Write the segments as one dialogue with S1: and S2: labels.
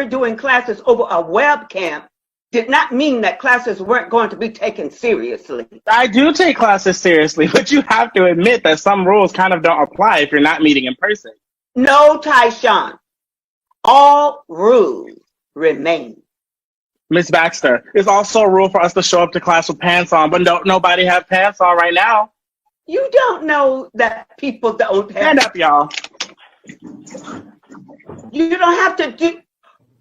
S1: we're doing classes over a webcam did not mean that classes weren't going to be taken seriously.
S2: I do take classes seriously, but you have to admit that some rules kind of don't apply if you're not meeting in person.
S1: No, Tyshawn. All rules remain.
S2: Miss Baxter, it's also a rule for us to show up to class with pants on, but nobody have pants on right now.
S1: You don't know that people don't have.
S2: Stand up, y'all.
S1: You don't have to do.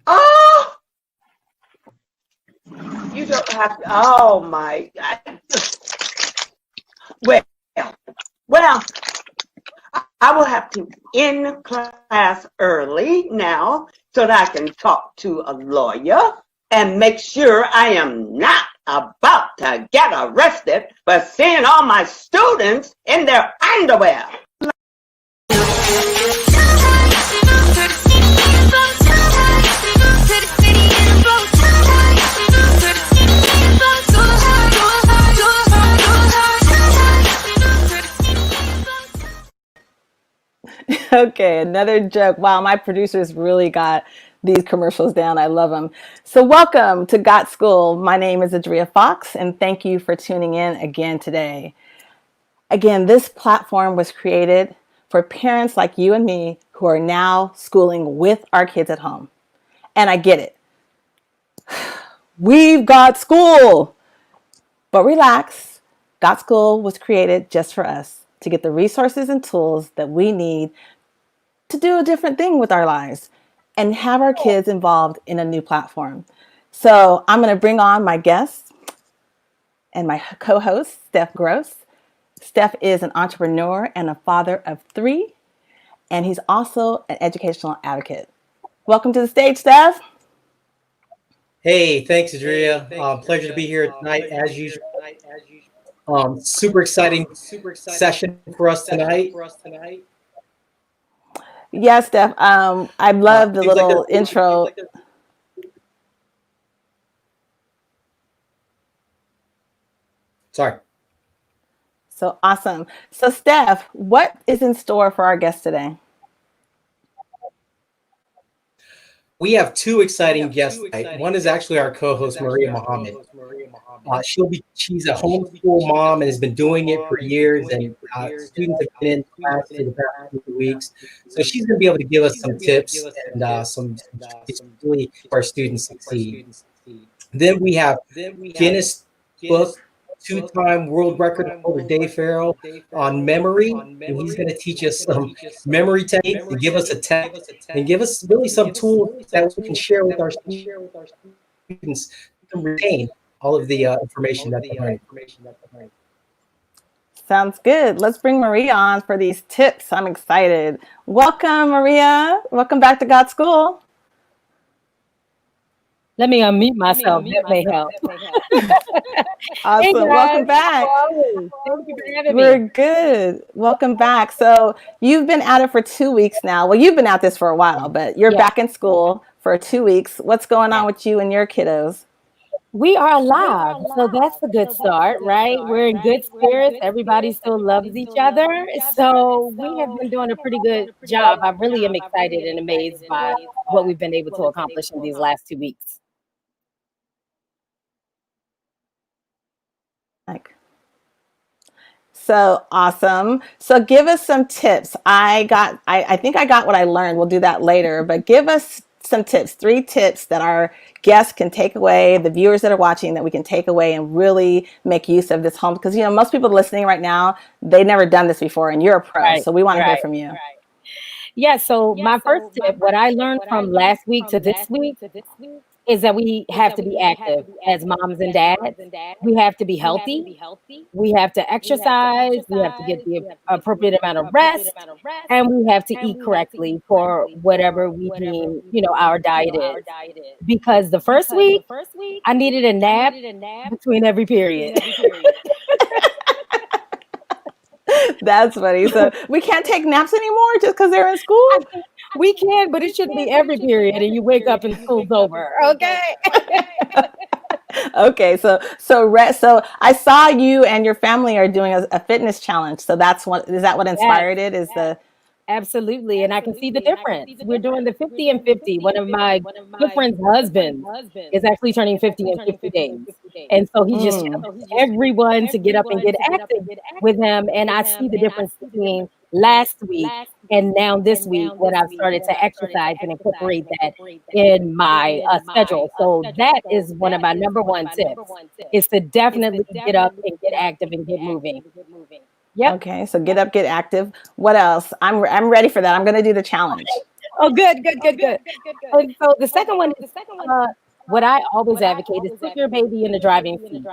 S1: Oh! You don't have to. Oh my God. Well, I will have to end class early now so that I can talk to a lawyer and make sure I am not about to get arrested for seeing all my students in their underwear.
S3: Okay, another joke. Wow, my producers really got these commercials down. I love them. So welcome to Got School. My name is Adria Fox, and thank you for tuning in again today. Again, this platform was created for parents like you and me who are now schooling with our kids at home. And I get it. We've got school. But relax. Got School was created just for us to get the resources and tools that we need to do a different thing with our lives and have our kids involved in a new platform. So I'm going to bring on my guest and my co-host, Steph Groce. Steph is an entrepreneur and a father of 3, and he's also an educational advocate. Welcome to the stage, Steph.
S4: Hey, thanks, Adria. Pleasure to be here tonight, as usual. Super exciting session for us tonight.
S3: Yeah, Steph. I love the little intro.
S4: Sorry.
S3: So awesome. So Steph, what is in store for our guest today?
S4: We have 2 exciting guests tonight. One is actually our co-host, Maria Muhammad. She's a homeschool mom and has been doing it for years, and students have been in class for the past few weeks. So she's going to be able to give us some tips and some really for our students succeed. Then we have Guinness Book 2-time world record holder Dave Farrow on memory, and he's going to teach us some memory techniques and give us a test and give us really some tools that we can share with our students to retain all of the information that they learn.
S3: Sounds good. Let's bring Maria on for these tips. I'm excited. Welcome, Maria. Welcome back to Got School.
S5: Let me unmute myself. That may help.
S3: Awesome.
S5: Hey,
S3: welcome back.
S5: Thank you for having me.
S3: We're good. Welcome back. So you've been at it for 2 weeks now. Well, you've been at this for a while, but you're back in school for 2 weeks. What's going on with you and your kiddos?
S5: We are alive, so that's a good start, right? We're in good spirits. Everybody still loves each other. So we have been doing a pretty good job. I really am excited and amazed by what we've been able to accomplish in these last 2 weeks.
S3: So awesome. So give us some tips. I think I got what I learned. We'll do that later, but give us some tips, 3 tips that our guests can take away, the viewers that are watching, that we can take away and really make use of this home. Because, you know, most people listening right now, they've never done this before, and you're a pro. So we want to hear from you.
S5: Yeah. So my first tip, what I learned from last week to this week, is that we have to be active as moms and dads. We have to be healthy. We have to exercise. We have to get the appropriate amount of rest, and we have to eat correctly for whatever we deem, you know, our diet is. Because the first week, I needed a nap between every period.
S3: That's funny. So we can't take naps anymore just because they're in school?
S5: We can, but it shouldn't be every period and you wake up and school's over. Okay.
S3: Okay. So rest. So I saw you and your family are doing a fitness challenge. So that's what, is that what inspired it? Is the
S5: Absolutely. And I can see the difference. We're doing the 50 and 50. One of my good friend's husbands is actually turning 50 in 50 days. And so he just challenges everyone to get up and get active with him. And I see the difference between last week and now this week when I've started to exercise and incorporate that in my schedule. So that is one of my number one tips is to definitely get up and get active and get moving. Yep.
S3: Okay, so get up, get active. What else? I'm ready for that. I'm going to do the challenge.
S5: Oh, good. And so the second one is what I always advocate is put your baby in the driving seat,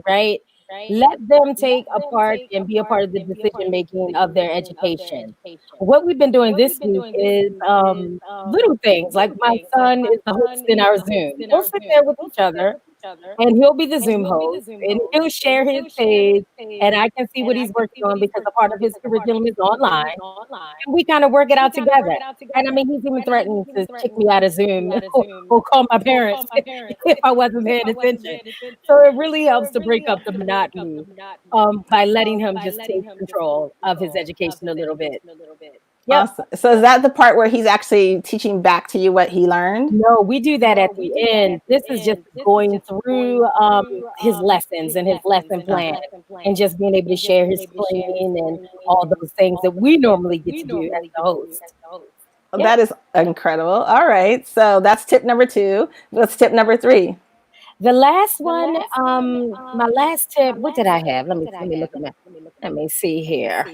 S5: right? Let them take a part and be a part of the decision making of their education. What we've been doing this week is little things like my son is the host in our Zoom. We'll sit there with each other and he'll be the Zoom host and he'll share his page and I can see what he's working on because a part of his curriculum is online. And we kind of work it out together. And I mean, he's even threatened to kick me out of Zoom or call my parents if I wasn't paying attention. So it really helps to break up the monotony by letting him just take control of his education a little bit. Yep.
S3: Awesome. So is that the part where he's actually teaching back to you what he learned?
S5: No, we do that at the end. This is just going through his lessons and his lesson plan and just being able to share his screen and all those things that we normally get to do as the host.
S3: Yep. That is incredible. All right. So that's tip number 2. What's tip number 3?
S5: The last one, my last tip, what did I have? Let me look at that. Let me see here.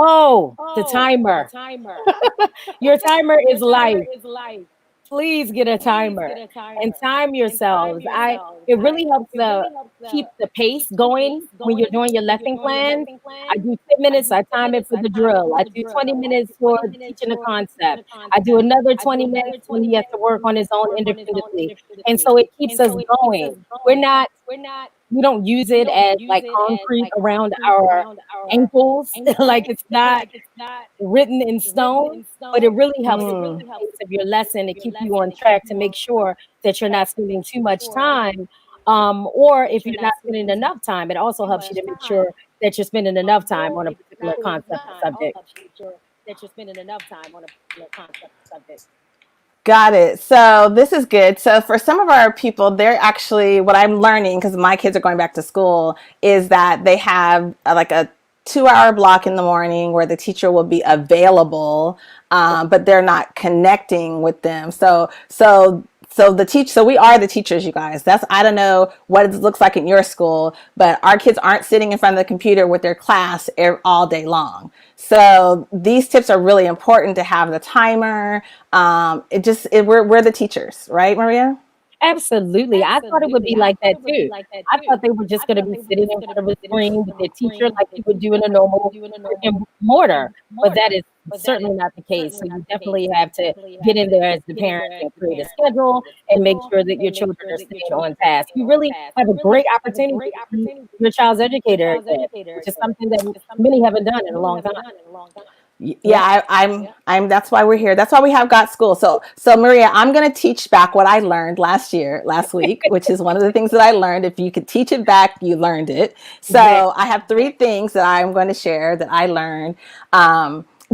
S5: Oh, the timer. Your timer is life. Please get a timer and time yourselves. It really helps to keep the pace going when you're doing your lesson plan. I do 10 minutes, I time it for the drill. I do 20 minutes for teaching the concept. I do another 20 minutes when he has to work on his own independently. And so it keeps us going. We don't use it as like concrete around our ankles, like it's not written in stone, but it really helps the pace of your lesson to keep you on track to make sure that you're not spending too much time. Or if you're not spending enough time, it also helps you to make sure that you're spending enough time on a particular concept or subject.
S3: Got it. So this is good. So for some of our people, they're actually, what I'm learning, because my kids are going back to school, is that they have like a 2-hour block in the morning where the teacher will be available, but they're not connecting with them. So we are the teachers, you guys. I don't know what it looks like in your school, but our kids aren't sitting in front of the computer with their class all day long. So these tips are really important to have the timer. We're the teachers, right, Maria?
S5: Absolutely. I thought it would be like that too. I thought they were just going to be sitting in front of a screen with their teacher like you would do in a normal brick and mortar, but that is certainly not the case. So you definitely have to get in there as the parent and create a schedule and make sure that your children are staying on task. You really have a great opportunity to be your child's educator again, which is something that many haven't done in a long time.
S3: Yeah, I'm that's why we're here. That's why we have Got School. So Maria, I'm going to teach back what I learned last week, which is one of the things that I learned. If you could teach it back, you learned it. So I have 3 things that I'm going to share that I learned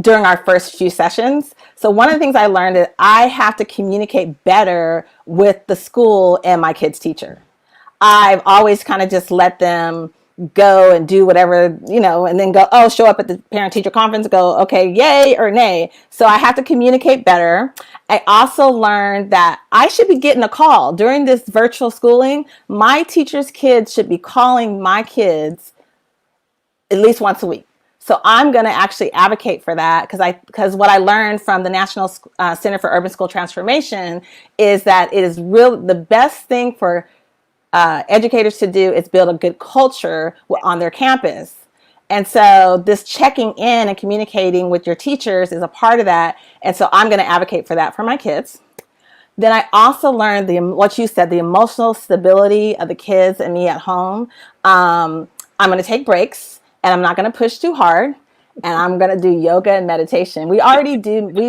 S3: during our first few sessions. So one of the things I learned is I have to communicate better with the school and my kids' teacher. I've always kind of just let them go and do whatever, and then show up at the parent teacher conference, go, okay, yay or nay. So I have to communicate better. I also learned that I should be getting a call during this virtual schooling. My teacher's kids should be calling my kids at least once a week. So I'm going to actually advocate for that because what I learned from the National Center for Urban School Transformation is that it is the best thing for educators to do is build a good culture on their campus. And so this checking in and communicating with your teachers is a part of that. And so I'm going to advocate for that for my kids. Then I also learned what you said, the emotional stability of the kids and me at home. I'm going to take breaks and I'm not going to push too hard. And I'm going to do yoga and meditation. We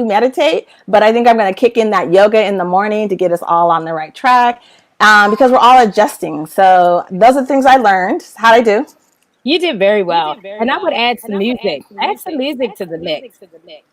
S3: meditate, but I think I'm going to kick in that yoga in the morning to get us all on the right track. Because we're all adjusting. So those are the things I learned. How'd I do?
S5: You did very well. And I would add some music. Add some music to the mix.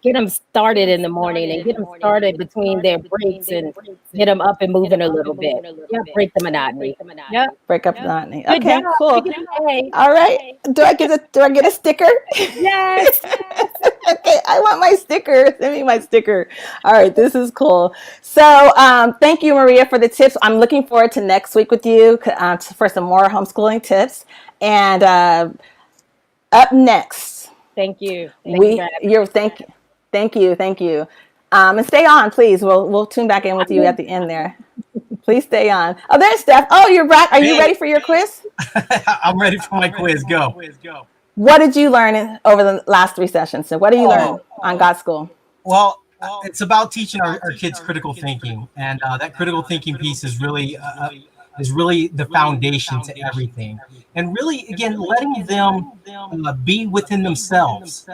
S5: Get them started in the morning and get them started between their breaks and get them up and moving a little bit. Yeah, break the monotony. Yep.
S3: Break up the monotony.
S5: Good
S3: Okay,
S5: job.
S3: cool.
S5: You get an A.
S3: All right. Do I get a sticker?
S5: Yes.
S3: Okay, I want my sticker. Send me my sticker. All right, this is cool. So thank you, Maria, for the tips. I'm looking forward to next week with you for some more homeschooling tips. And up next,
S5: Thank you.
S3: Thank you. And stay on, please. We'll tune back in with you at the end there. Please stay on. Oh, there's Steph. Oh, you're back. Are you ready for your quiz?
S4: I'm ready for my quiz. Go.
S3: What did you learn over the last 3 sessions? So what did you learn on God School?
S4: Well, it's about teaching our kids critical thinking, and that critical thinking piece is really the foundation to everything. And really, again, letting them be within themselves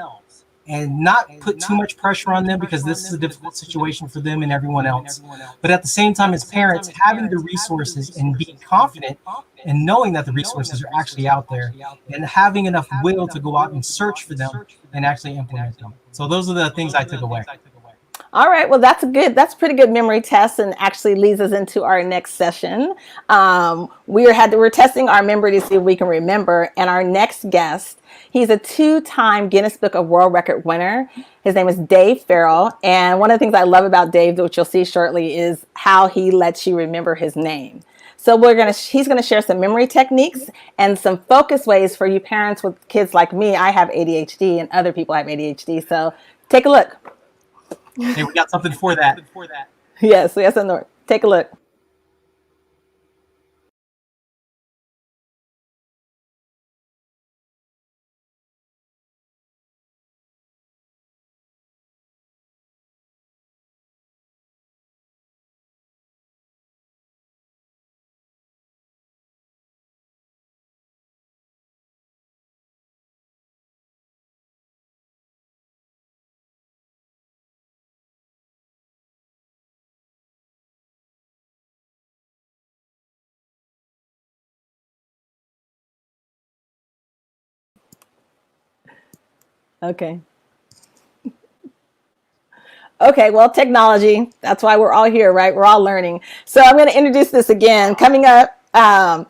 S4: and not put too much pressure on them, because this is a difficult situation for them and everyone else. But at the same time, as parents, having the resources and being confident and knowing that the resources are actually out there, and having enough will to go out and search for them and actually implement them. So those are the things I took away.
S3: All right. Well, that's a pretty good memory test, and actually leads us into our next session. We're testing our memory to see if we can remember. And our next guest, he's a 2-time Guinness Book of World Record winner. His name is Dave Farrow. And one of the things I love about Dave, which you'll see shortly, is how he lets you remember his name. So he's gonna share some memory techniques and some focus ways for you parents with kids like me. I have ADHD and other people have ADHD. So take a look.
S4: Hey, we got something for that.
S3: Yes, we have something. Take a look. Okay. Okay, well, technology, that's why we're all here, right? We're all learning. So I'm going to introduce this again. Coming up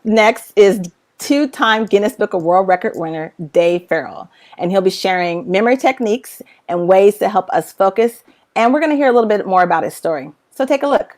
S3: next is 2-time Guinness Book of World Record winner, Dave Farrow. And he'll be sharing memory techniques and ways to help us focus. And we're going to hear a little bit more about his story. So take a look.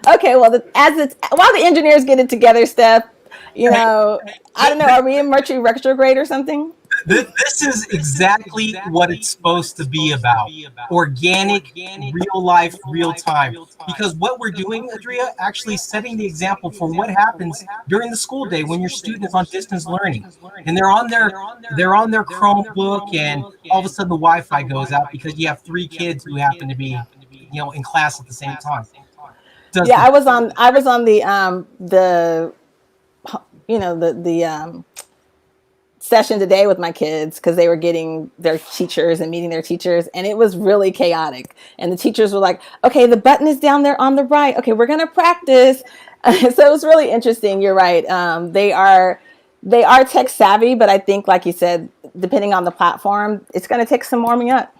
S3: Okay, well, while the engineers get it together, Steph, I don't know, are we in Mercury retrograde or something?
S4: This is exactly what it's supposed to be about. Organic, real life, real time. Because what we're doing, Adria, actually setting the example for what happens during the school day when your student is on distance learning. And they're on their Chromebook, and all of a sudden the Wi-Fi goes out because you have 3 kids who happen to be, in class at the same time. Does
S3: Yeah,
S4: the
S3: I was on the the session today with my kids because they were getting their teachers and meeting their teachers, and it was really chaotic. And the teachers were like, okay, the button is down there on the right, okay, we're going to practice. So it was really interesting. You're right. They are tech savvy, but I think, like you said, depending on the platform, it's going to take some warming up.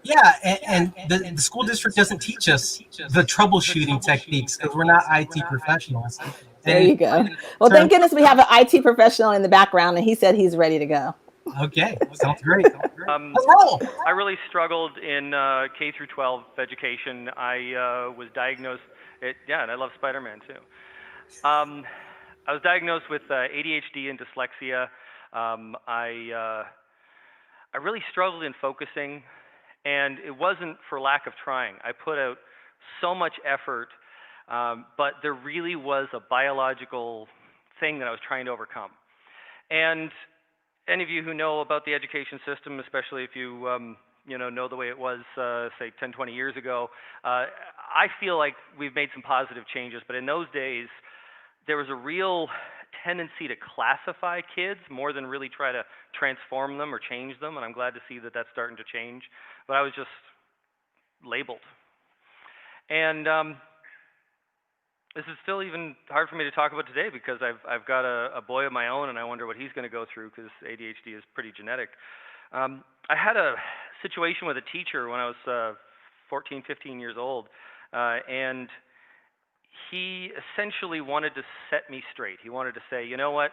S4: Yeah, and the school district doesn't teach us the troubleshooting techniques because we're not IT professionals.
S3: There
S4: And
S3: you go. Well, thank goodness we have an IT professional in the background, and he said he's ready to go.
S4: okay, sounds great. Let's roll.
S6: I really struggled in K through 12 education. I was diagnosed. And I love Spider-Man too. I was diagnosed with ADHD and dyslexia. I really struggled in focusing, and it wasn't for lack of trying. I put out so much effort, but there really was a biological thing that I was trying to overcome. And any of you who know about the education system, especially if you know the way it was, say 10, 20 years ago, I feel like we've made some positive changes, but in those days, there was a real tendency to classify kids more than really try to transform them or change them, and I'm glad to see that that's starting to change. But I was just labeled. And this is still even hard for me to talk about today because I've got a boy of my own, and I wonder what he's going to go through because ADHD is pretty genetic. I had a situation with a teacher when I was 14, 15 years old, and he essentially wanted to set me straight. He wanted to say, you know what,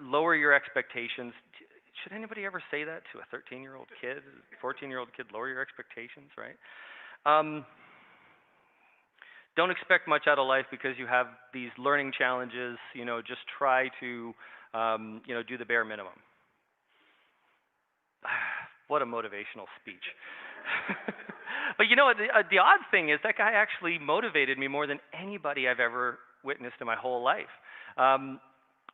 S6: lower your expectations. Should anybody ever say that to a 13-year-old kid, 14-year-old kid, lower your expectations, right? Don't expect much out of life because you have these learning challenges, just try to, do the bare minimum. What a motivational speech. But the odd thing is that guy actually motivated me more than anybody I've ever witnessed in my whole life.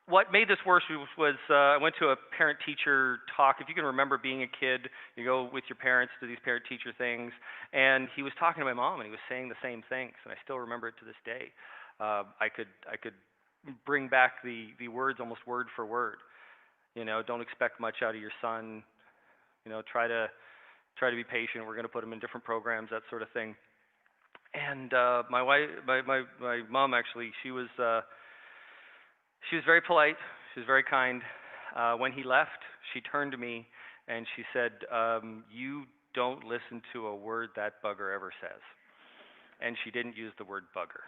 S6: What made this worse was I went to a parent-teacher talk. If you can remember being a kid, you go with your parents to these parent-teacher things, and he was talking to my mom, and he was saying the same things, and I still remember it to this day. I could bring back the words almost word for word. Don't expect much out of your son. Try to be patient. We're going to put him in different programs, that sort of thing. And my mom actually, she was very polite. She was very kind. When he left, she turned to me and she said, "You don't listen to a word that bugger ever says." And she didn't use the word bugger.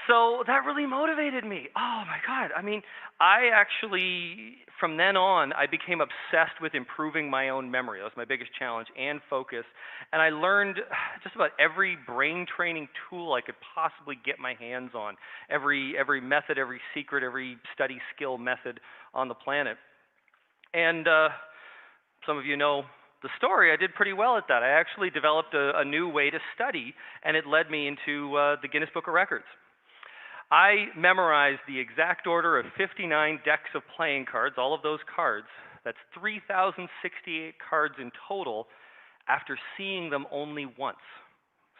S6: So that really motivated me. Oh my God. I mean, I actually, from then on, I became obsessed with improving my own memory. That was my biggest challenge, and focus. And I learned just about every brain training tool I could possibly get my hands on. Every method, every secret, every study skill method on the planet. And some of you know the story. I did pretty well at that. I actually developed a new way to study, and it led me into the Guinness Book of Records. I memorized the exact order of 59 decks of playing cards, all of those cards. That's 3,068 cards in total after seeing them only once.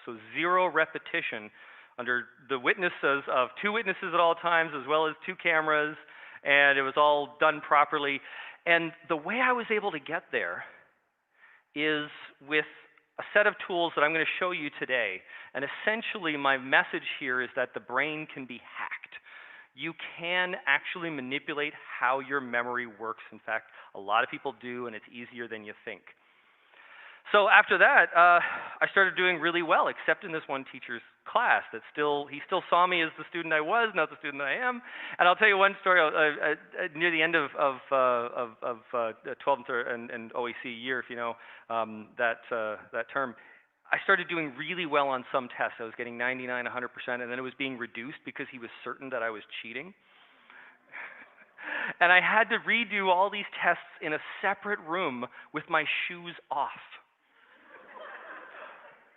S6: So 0 repetition under the witnesses of 2 witnesses at all times, as well as 2 cameras, and it was all done properly. And the way I was able to get there is with a set of tools that I'm going to show you today. And essentially my message here is that the brain can be hacked. You can actually manipulate how your memory works. In fact, a lot of people do, and it's easier than you think. So after that, I started doing really well, except in this one teacher's class. He still saw me as the student I was, not the student that I am. And I'll tell you one story. Near the end of 12th and OAC year, if you know that term, I started doing really well on some tests. I was getting 99, 100%, and then it was being reduced because he was certain that I was cheating. And I had to redo all these tests in a separate room with my shoes off.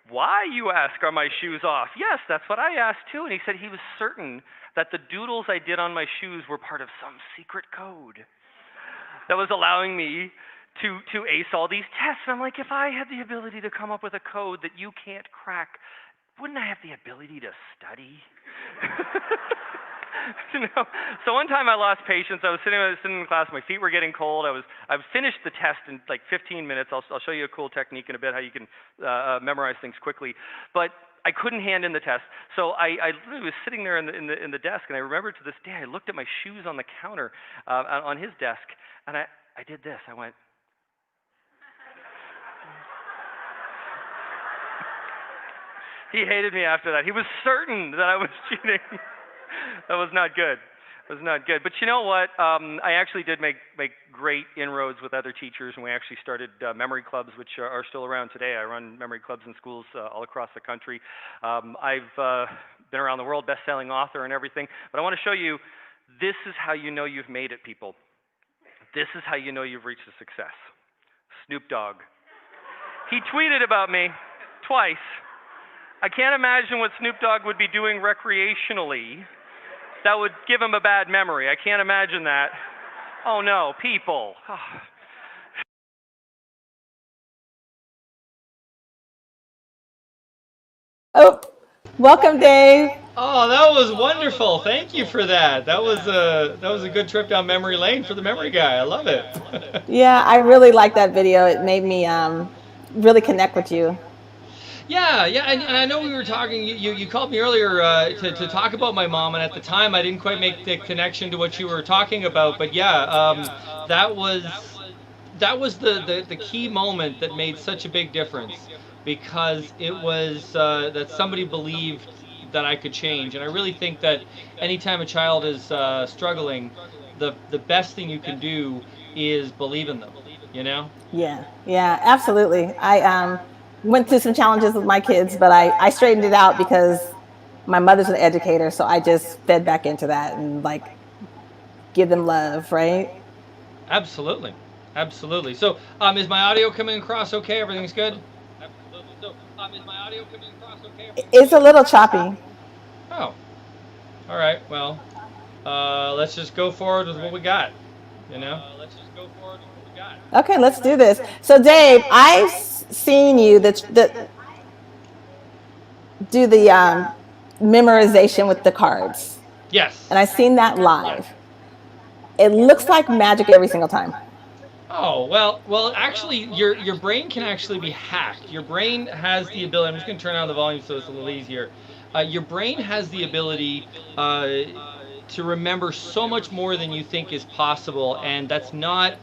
S6: Why, you ask, are my shoes off? Yes, that's what I asked too. And he said he was certain that the doodles I did on my shoes were part of some secret code that was allowing me to ace all these tests. And I'm like, if I had the ability to come up with a code that you can't crack, wouldn't I have the ability to study? So one time I lost patience. I was sitting in class. My feet were getting cold. I finished the test in like 15 minutes. I'll show you a cool technique in a bit how you can memorize things quickly. But I couldn't hand in the test, so I literally was sitting there in the desk, and I remember to this day I looked at my shoes on the counter on his desk, and I did this. I went. He hated me after that. He was certain that I was cheating. That was not good. It was not good. But you know what? I actually did make great inroads with other teachers, and we actually started memory clubs, which are still around today. I run memory clubs in schools all across the country. I've been around the world, best-selling author and everything. But I want to show you, this is how you know you've made it, people. This is how you know you've reached a success. Snoop Dogg. He tweeted about me twice. I can't imagine what Snoop Dogg would be doing recreationally that would give him a bad memory. I can't imagine that. Oh no, people.
S3: Oh, welcome, Dave.
S7: Oh, that was wonderful. Thank you for that. That was a good trip down memory lane for the memory guy. I love it.
S3: Yeah, I really like that video. It made me really connect with you.
S7: Yeah, and I know we were talking. You called me earlier to talk about my mom, and at the time I didn't quite make the connection to what you were talking about. But yeah, that was the key moment that made such a big difference, because it was that somebody believed that I could change. And I really think that anytime a child is struggling, the best thing you can do is believe in them, you know?
S3: Yeah, absolutely. I went through some challenges with my kids, but I straightened it out because my mother's an educator, so I just fed back into that and like give them love, right?
S7: Absolutely. So is my audio coming across okay? Everything's good?
S3: It's a little choppy.
S7: Oh, all right. Well, let's just go forward with what we got, you know?
S3: Okay, let's do this. So Dave, I've seen you do the memorization with the cards.
S7: Yes.
S3: And I've seen that live. It looks like magic every single time.
S7: Oh, well, actually, your brain can actually be hacked. Your brain has the ability, I'm just going to turn down the volume so it's a little easier. Your brain has the ability to remember so much more than you think is possible, and that's not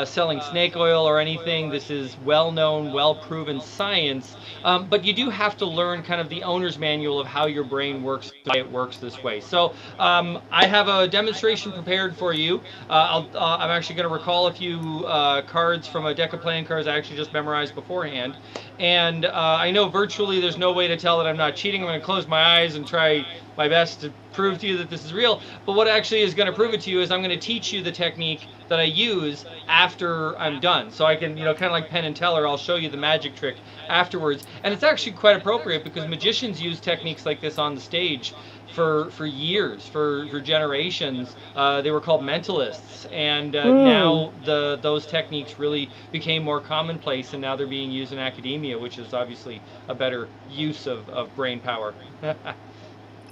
S7: selling snake oil or anything. This is well-known, well-proven science, but you do have to learn kind of the owner's manual of how your brain works, why it works this way. So I have a demonstration prepared for you. I'm actually going to recall a few cards from a deck of playing cards I actually just memorized beforehand, and I know virtually there's no way to tell that I'm not cheating. I'm going to close my eyes and try my best to prove to you that this is real. But what actually is going to prove it to you is I'm going to teach you the technique that I use after I'm done. So I can, kind of like Penn and Teller, I'll show you the magic trick afterwards. And it's actually quite appropriate because magicians use techniques like this on the stage for years, for generations. They were called mentalists, and now those techniques really became more commonplace, and now they're being used in academia, which is obviously a better use of brain power.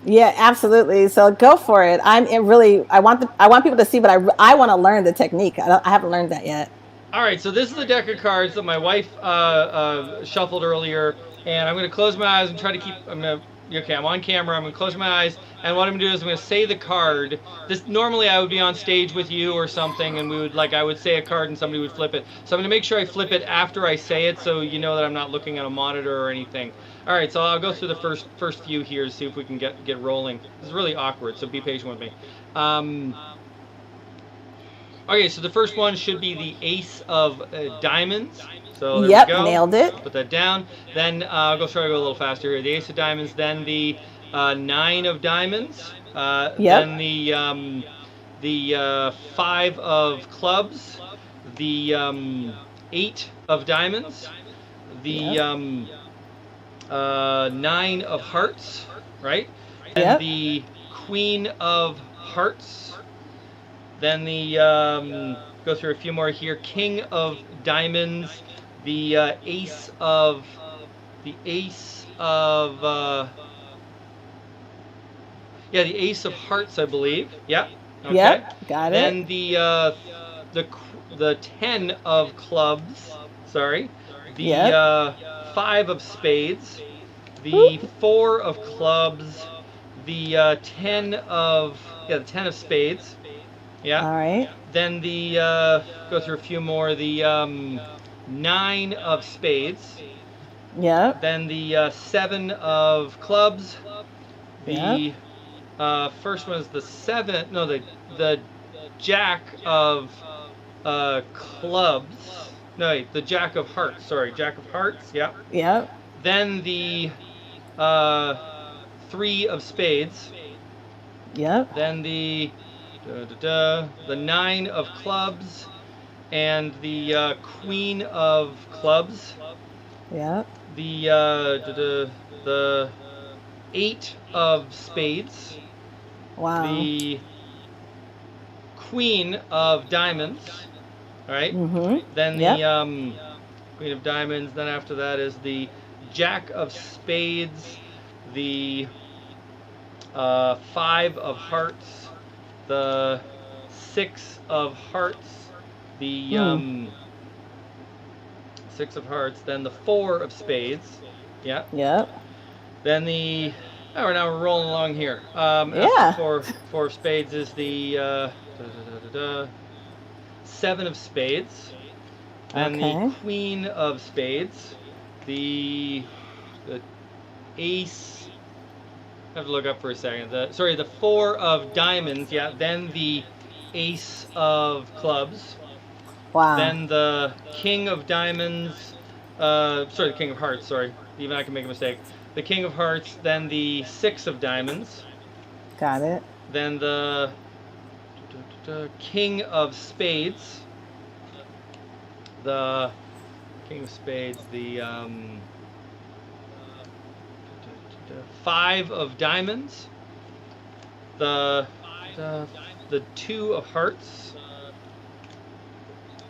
S3: Yeah, absolutely. So go for it. I want people to see, but I want to learn the technique. I haven't learned that yet.
S7: All right, so this is the deck of cards that my wife shuffled earlier, and I'm going to close my eyes and try to keep. Okay, I'm on camera. I'm going to close my eyes, and what I'm going to do is I'm going to say the card. This normally I would be on stage with you or something, and I would say a card and somebody would flip it. So I'm going to make sure I flip it after I say it, so you know that I'm not looking at a monitor or anything. All right, so I'll go through the first few here to see if we can get rolling. This is really awkward, so be patient with me. Okay, so the first one should be the Ace of Diamonds. So there we go.
S3: Nailed it.
S7: Put that down. Then I'll try to go a little faster here. The Ace of Diamonds, then the Nine of Diamonds. Then the 5 of clubs, the 8 of diamonds, the 9 of hearts, right? And
S3: Yep.
S7: the queen of hearts. Then the go through a few more here. King of diamonds, the ace of the ace of hearts, I believe. Yeah. Okay.
S3: Yep. Got
S7: Then
S3: it.
S7: the 10 of clubs. Sorry. The
S3: Yep.
S7: 5 of spades.
S3: Woo.
S7: The 4 of clubs. The 10 of the 10 of spades. Yeah.
S3: All right.
S7: Then the go through a few more. The 9 of spades.
S3: Yep.
S7: Then the 7 of clubs. The first one is the 7. No, the jack of clubs. No, wait, the jack of hearts. Sorry, jack of hearts. Yeah.
S3: Yep.
S7: Then the 3 of spades.
S3: Yep.
S7: Then the 9 of clubs and the queen of clubs.
S3: Yep.
S7: The 8 of spades.
S3: Wow.
S7: The queen of diamonds. All right. Then the queen of diamonds. Then after that is the jack of spades. The 5 of hearts. The 6 of hearts. The 6 of hearts. Then the 4 of spades. Yeah.
S3: Yep.
S7: Then the we're rolling along here.
S3: Yeah.
S7: After 4 of spades is the 7 of spades. Then the queen of spades. The ace. I have to look up for a second. The 4 of diamonds. Yeah. Then the ace of clubs.
S3: Wow.
S7: Then the king of diamonds. The king of hearts. Sorry, even I can make a mistake. The king of hearts. Then the 6 of diamonds.
S3: Got it.
S7: Then the king of spades. The king of spades. The 5 of diamonds. The 2 of hearts.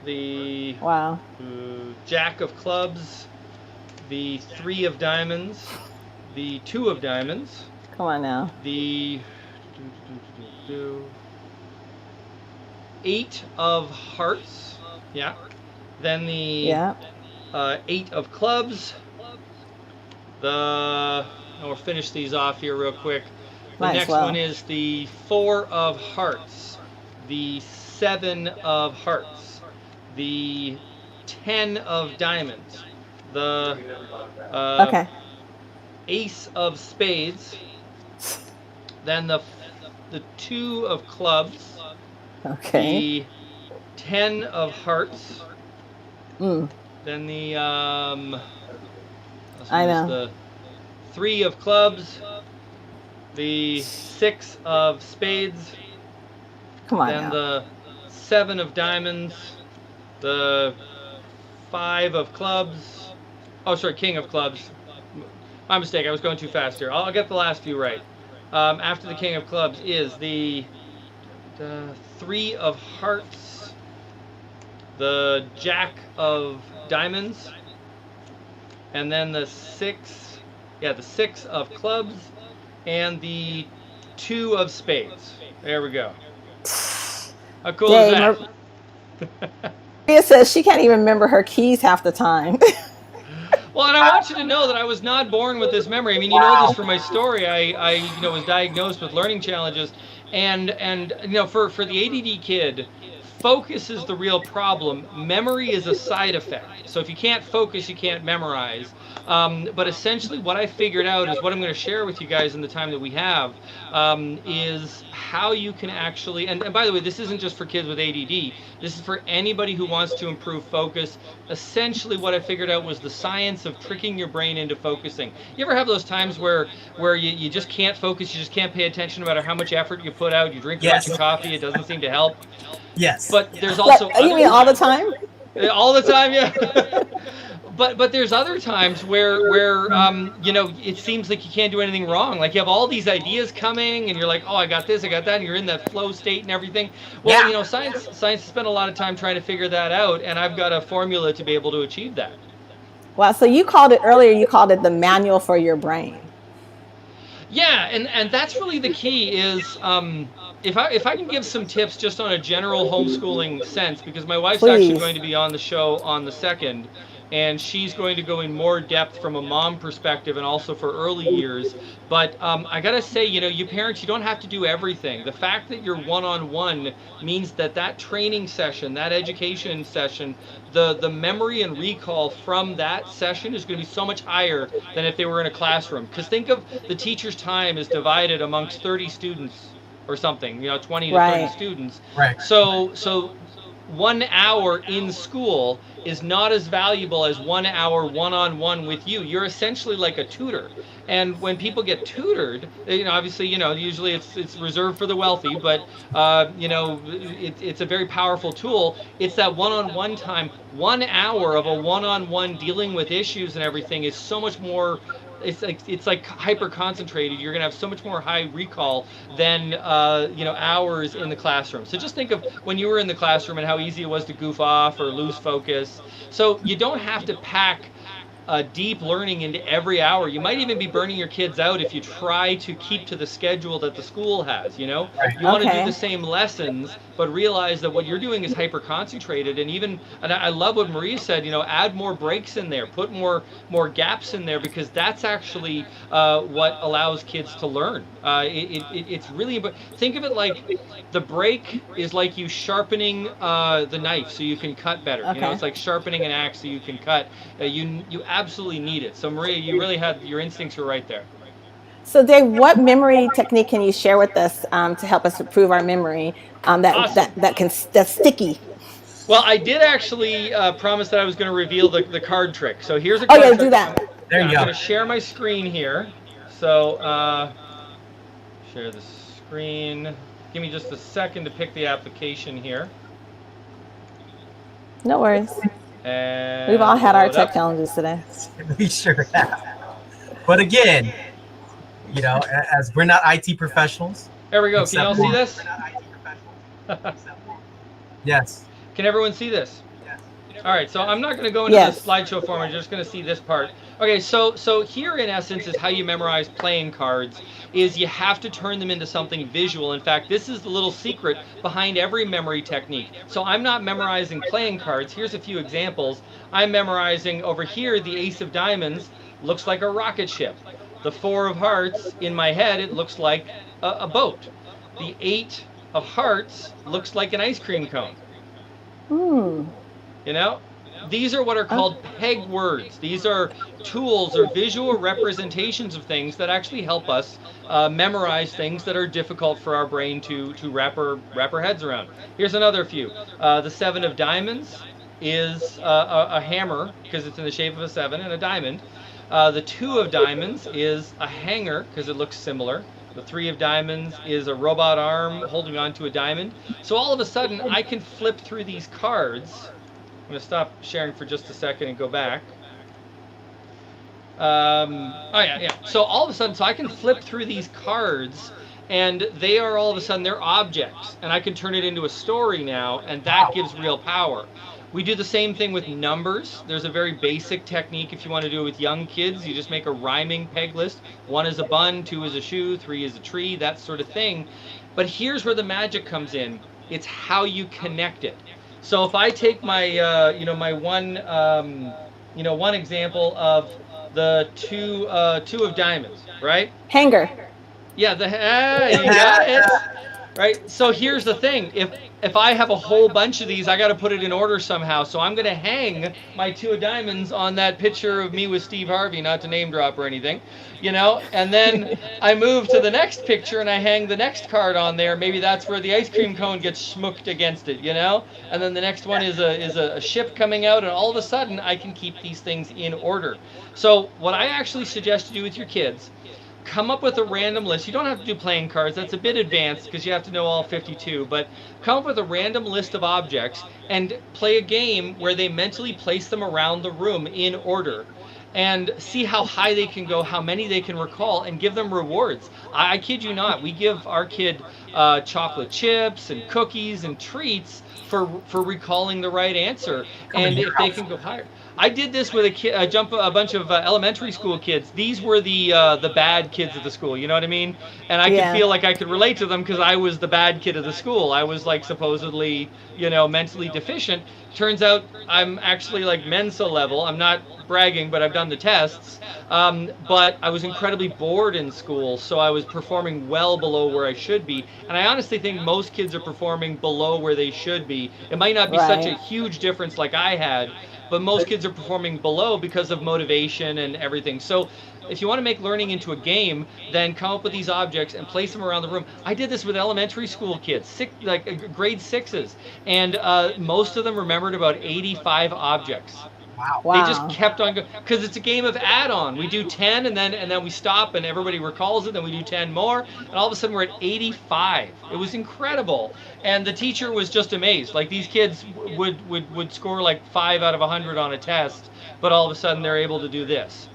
S7: The jack of clubs. The 3 of diamonds. The 2 of diamonds.
S3: Come on now.
S7: The 8 of hearts. Yeah. Then the 8 of clubs. We'll finish these off here real quick. The next one is the 4 of hearts. The 7 of hearts. The 10 of diamonds. The ace of spades. Then the 2 of clubs.
S3: Okay.
S7: The 10 of hearts. Then the the 3 of clubs. The 6 of spades.
S3: Come on
S7: then
S3: now.
S7: The 7 of diamonds. The 5 of clubs. Oh, sorry, king of clubs. My mistake. I was going too fast here. I'll get the last few right. After the king of clubs is the 3 of hearts. The jack of diamonds. And then the 6 of clubs. And the 2 of spades. There we go. How cool is that?
S3: Maria says she can't even remember her keys half the time.
S7: Well, and I want you to know that I was not born with this memory. I mean, you know this from my story. I was diagnosed with learning challenges, and for the ADD kid, focus is the real problem. Memory is a side effect. So if you can't focus, you can't memorize. But essentially, what I figured out is what I'm going to share with you guys in the time that we have is how you can actually, and by the way, this isn't just for kids with ADD. This is for anybody who wants to improve focus. Essentially, what I figured out was the science of tricking your brain into focusing. You ever have those times where you just can't focus, you just can't pay attention no matter how much effort you put out, you drink a bunch of coffee, it doesn't seem to help?
S4: Yes.
S7: But there's also
S3: you mean all the time?
S7: All the time, yeah. But there's other times where you know, it seems like you can't do anything wrong. Like you have all these ideas coming, and you're like, oh, I got this, I got that, and you're in that flow state and everything. Well, you know, science has spent a lot of time trying to figure that out, and I've got a formula to be able to achieve that.
S3: Wow. So you called it earlier. You called it the manual for your brain.
S7: Yeah, and that's really the key. Is if I can give some tips just on a general homeschooling sense, because my wife's actually going to be on the show on the 2nd, and she's going to go in more depth from a mom perspective and also for early years. But I gotta say, you know, you parents, you don't have to do everything. The fact that you're one-on-one means that training session, that education session, the memory and recall from that session is going to be so much higher than if they were in a classroom. Because think of the teacher's time is divided amongst 30 students or something, you know, 20 to 30 students.
S4: Right.
S7: So 1 hour in school is not as valuable as 1 hour one-on-one with you. You're essentially like a tutor. And when people get tutored, you know, obviously, you know, usually it's reserved for the wealthy, but you know, it's a very powerful tool. It's that one-on-one time. 1 hour of a one-on-one dealing with issues and everything is so much more. It's like hyper concentrated. You're gonna have so much more high recall than you know, hours in the classroom. So just think of when you were in the classroom and how easy it was to goof off or lose focus. So you don't have to pack deep learning into every hour. You might even be burning your kids out if you try to keep to the schedule that the school has, you know? You want to do the same lessons, but realize that what you're doing is hyper concentrated. And I love what Marie said, you know, add more breaks in there, put more gaps in there, because that's actually what allows kids to learn. It's really, but think of it like the break is like you sharpening the knife so you can cut better. You know, it's like sharpening an axe so you can cut. You absolutely need it. So Maria, you really had, your instincts were right there.
S3: So Dave, what memory technique can you share with us to help us improve our memory that's sticky?
S7: Well, I did actually promise that I was going to reveal the card trick. So here's a card trick.
S3: Do that.
S4: There you go.
S7: I'm going to share my screen here. So share the screen. Give me just a second to pick the application here.
S3: No worries.
S7: And
S3: we've all had our tech challenges today.
S4: We sure have. But again, you know, as we're not IT professionals.
S7: There we go. Can you all see this?
S4: Yes.
S7: Can everyone see this? All right, so I'm not going to go into the slideshow form. I'm just going to see this part. Okay, so here in essence is how you memorize playing cards. Is you have to turn them into something visual. In fact, this is the little secret behind every memory technique. So I'm not memorizing playing cards. Here's a few examples. I'm memorizing over here the Ace of Diamonds looks like a rocket ship. The Four of Hearts in my head, it looks like a boat. The Eight of Hearts looks like an ice cream cone. You know, these are what are called peg words. These are tools or visual representations of things that actually help us memorize things that are difficult for our brain to wrap our heads around. Here's another few. The Seven of Diamonds is a hammer because it's in the shape of a seven and a diamond. The Two of Diamonds is a hanger because it looks similar. The Three of Diamonds is a robot arm holding on to a diamond. So all of a sudden, I can flip through these cards. I'm going to stop sharing for just a second and go back. So all of a sudden, so I can flip through these cards, and they are all of a sudden, they're objects. And I can turn it into a story now, and that gives real power. We do the same thing with numbers. There's a very basic technique if you want to do it with young kids. You just make a rhyming peg list. 1 is a bun, 2 is a shoe, 3 is a tree, that sort of thing. But here's where the magic comes in. It's how you connect it. So if I take my, my one example of the two of diamonds, right?
S3: Hanger.
S7: Yeah, you got it. Right. So here's the thing: if I have a whole bunch of these, I got to put it in order somehow. So I'm going to hang my two of diamonds on that picture of me with Steve Harvey, not to name drop or anything, and then I move to the next picture and I hang the next card on there. Maybe that's where the ice cream cone gets schmooked against it. And then the next one is a ship coming out, and all of a sudden I can keep these things in order. So what I actually suggest to do with your kids, come up with a random list. You don't have to do playing cards. That's a bit advanced because you have to know all 52. But come up with a random list of objects and play a game where they mentally place them around the room in order and see how high they can go, how many they can recall, and give them rewards. I kid you not. We give our kid chocolate chips and cookies and treats for recalling the right answer. And if they can go higher. I did this with a bunch of elementary school kids. These were the bad kids of the school. You know what I mean? And I could feel like I could relate to them because I was the bad kid of the school. I was like supposedly, mentally deficient. Turns out I'm actually like Mensa level. I'm not bragging, but I've done the tests. But I was incredibly bored in school, so I was performing well below where I should be. And I honestly think most kids are performing below where they should be. It might not be such a huge difference like I had, but most kids are performing below because of motivation and everything. So if you want to make learning into a game, then come up with these objects and place them around the room. I did this with elementary school kids, grade sixes, and most of them remembered about 85 objects.
S4: Wow.
S7: They just kept on going because it's a game of add-on. We do 10 and then we stop and everybody recalls it. Then we do 10 more, and all of a sudden we're at 85. It was incredible, and the teacher was just amazed. Like these kids would score like 5 out of 100 on a test, but all of a sudden they're able to do this.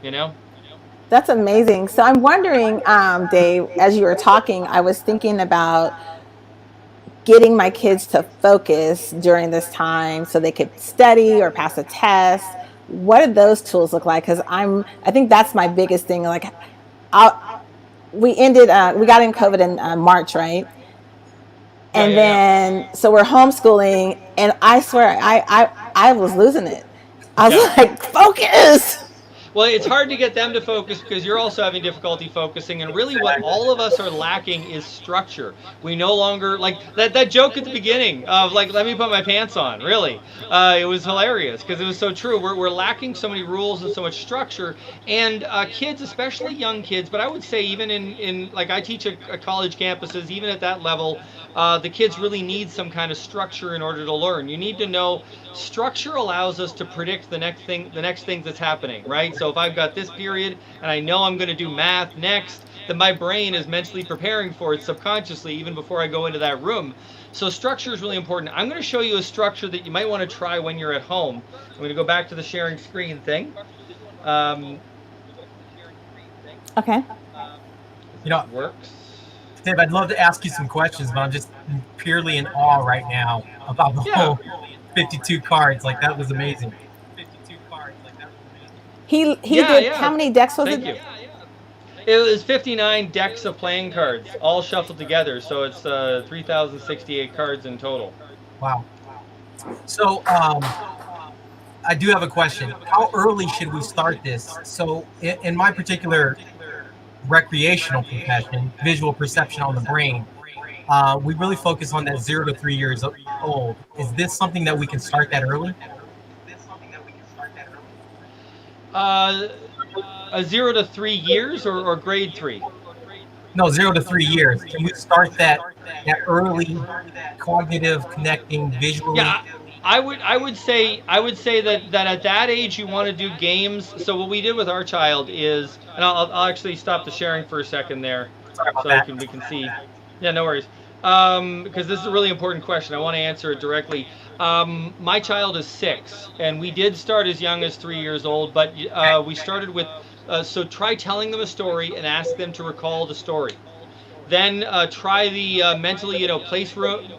S3: That's amazing. So I'm wondering, Dave, as you were talking, I was thinking about getting my kids to focus during this time so they could study or pass a test. What do those tools look like? Because I think that's my biggest thing. Like, we got in COVID in March, right? And then so we're homeschooling, and I swear I was losing it. I was like, focus.
S7: Well, it's hard to get them to focus because you're also having difficulty focusing. And really what all of us are lacking is structure. We no longer, like that joke at the beginning of like, let me put my pants on, really. It was hilarious because it was so true. We're lacking so many rules and so much structure. And kids, especially young kids, but I would say even in like I teach at college campuses, even at that level, the kids really need some kind of structure in order to learn. You need to know structure allows us to predict the next thing that's happening, right? So if I've got this period and I know I'm going to do math next, then my brain is mentally preparing for it subconsciously even before I go into that room. So structure is really important. I'm going to show you a structure that you might want to try when you're at home. I'm going to go back to the sharing screen thing.
S3: Okay.
S4: It
S7: works.
S4: Dave, I'd love to ask you some questions, but I'm just purely in awe right now about the whole 52 cards. Like, that was amazing.
S3: He did, how many decks was
S7: Thank you. It was 59 decks of playing cards, all shuffled together, so it's 3,068 cards in total.
S4: Wow. So, I do have a question. How early should we start this? So, in my particular recreational profession, visual perception on the brain, we really focus on that 0 to 3 years old. Is this something that we can start that early?
S7: 0 to 3 years or grade 3?
S4: No, 0 to 3 years. Can we start that early cognitive connecting visually?
S7: Yeah, I would say that at that age you want to do games. So what we did with our child is, and I'll actually stop the sharing for a second there,
S4: Sorry about
S7: so
S4: that.
S7: we can see. Yeah, no worries. Because this is a really important question. I want to answer it directly. My child is 6, and we did start as young as 3 years old, but we started with, so try telling them a story and ask them to recall the story. Then try the mentally, place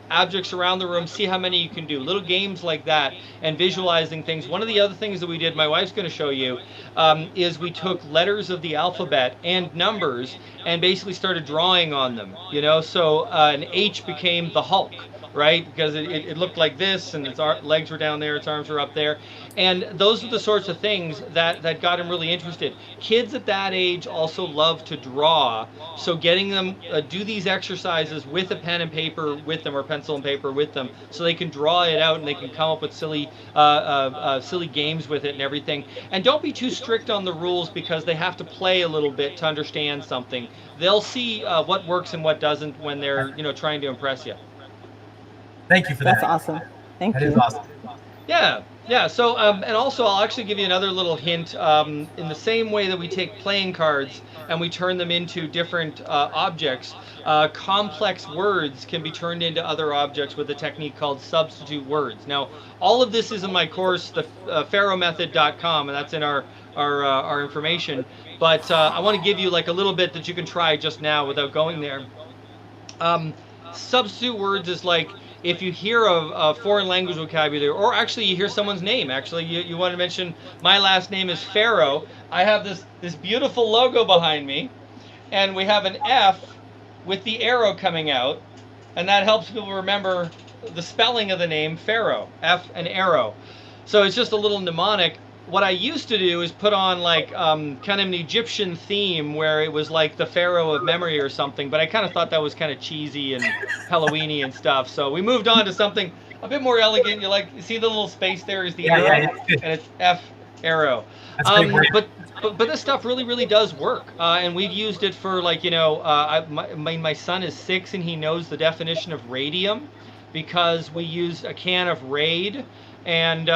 S7: objects around the room, see how many you can do. Little games like that and visualizing things. One of the other things that we did, my wife's going to show you, is we took letters of the alphabet and numbers and basically started drawing on them. So an H became the Hulk. right? Because it looked like this, and its legs were down there, its arms were up there. And those are the sorts of things that got him really interested. Kids at that age also love to draw, so getting them do these exercises with a pen and paper with them, or pencil and paper with them, so they can draw it out and they can come up with silly games with it and everything. And don't be too strict on the rules, because they have to play a little bit to understand something. They'll see what works and what doesn't when they're trying to impress you.
S4: Thank you for that.
S3: That's awesome. Thank
S4: That
S3: you.
S4: is awesome.
S7: Yeah. So, and also I'll actually give you another little hint. In the same way that we take playing cards and we turn them into different objects, complex words can be turned into other objects with a technique called substitute words. Now, all of this is in my course, the farrowmethod.com, and that's in our information. But I want to give you like a little bit that you can try just now without going there. Substitute words is like, if you hear a foreign language vocabulary, or actually you hear someone's name, actually you want to mention, my last name is Farrow. I have this beautiful logo behind me, and we have an F with the arrow coming out, and that helps people remember the spelling of the name Farrow, F and arrow. So it's just a little mnemonic. What I used to do is put on like kind of an Egyptian theme where it was like the Pharaoh of memory or something, but I kind of thought that was kind of cheesy and Halloweeny and stuff. So we moved on to something a bit more elegant. You see the little space there is the arrow, and it's F arrow. But this stuff really does work, and we've used it for like my son is 6 and he knows the definition of radium, because we used a can of Raid and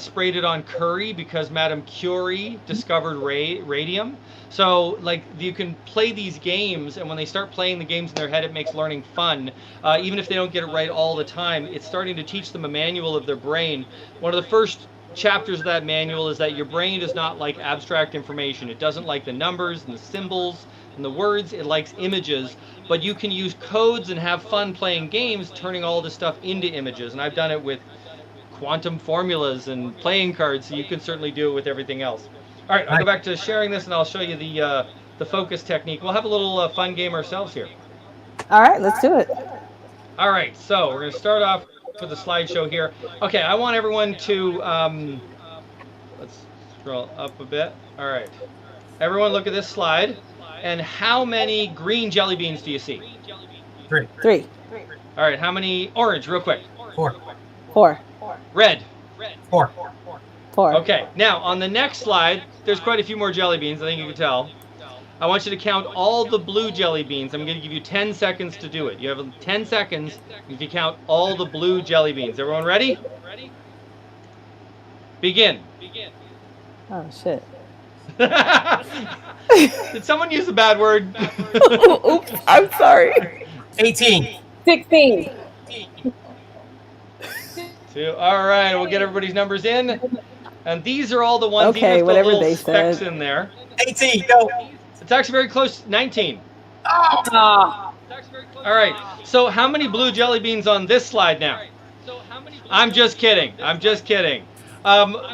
S7: sprayed it on curry because Madame Curie discovered radium. So like you can play these games, and when they start playing the games in their head, it makes learning fun. Even if they don't get it right all the time, it's starting to teach them a manual of their brain. One of the first chapters of that manual is that your brain does not like abstract information. It doesn't like the numbers and the symbols and the words. It likes images. But you can use codes and have fun playing games, turning all this stuff into images. And I've done it with quantum formulas and playing cards, so you can certainly do it with everything else. All right, I'll go back to sharing this, and I'll show you the focus technique. We'll have a little fun game ourselves here.
S3: All right, let's do it.
S7: All right, so we're going to start off with the slideshow here. Okay, I want everyone to, let's scroll up a bit. All right, everyone look at this slide. And how many green jelly beans do you see?
S4: 3.
S7: All right, how many orange, real quick?
S3: 4.
S7: Red?
S4: 4.
S7: Okay, now on the next slide, there's quite a few more jelly beans, I think you can tell. I want you to count all the blue jelly beans. I'm going to give you 10 seconds to do it. You have 10 seconds if you count all the blue jelly beans. Everyone ready? Begin.
S3: Oh, shit.
S7: Did someone use a bad word?
S3: Oops, I'm sorry.
S4: 18.
S5: 16.
S7: 2. All right, we'll get everybody's numbers in. And these are all the ones,
S3: Okay,
S7: even with the
S3: whatever
S7: little
S3: they
S7: specks
S3: said.
S7: in there.
S4: 18. Go.
S7: It's actually very close. 19.
S5: Ah.
S7: All right. So how many blue jelly beans on this slide now? I'm just kidding.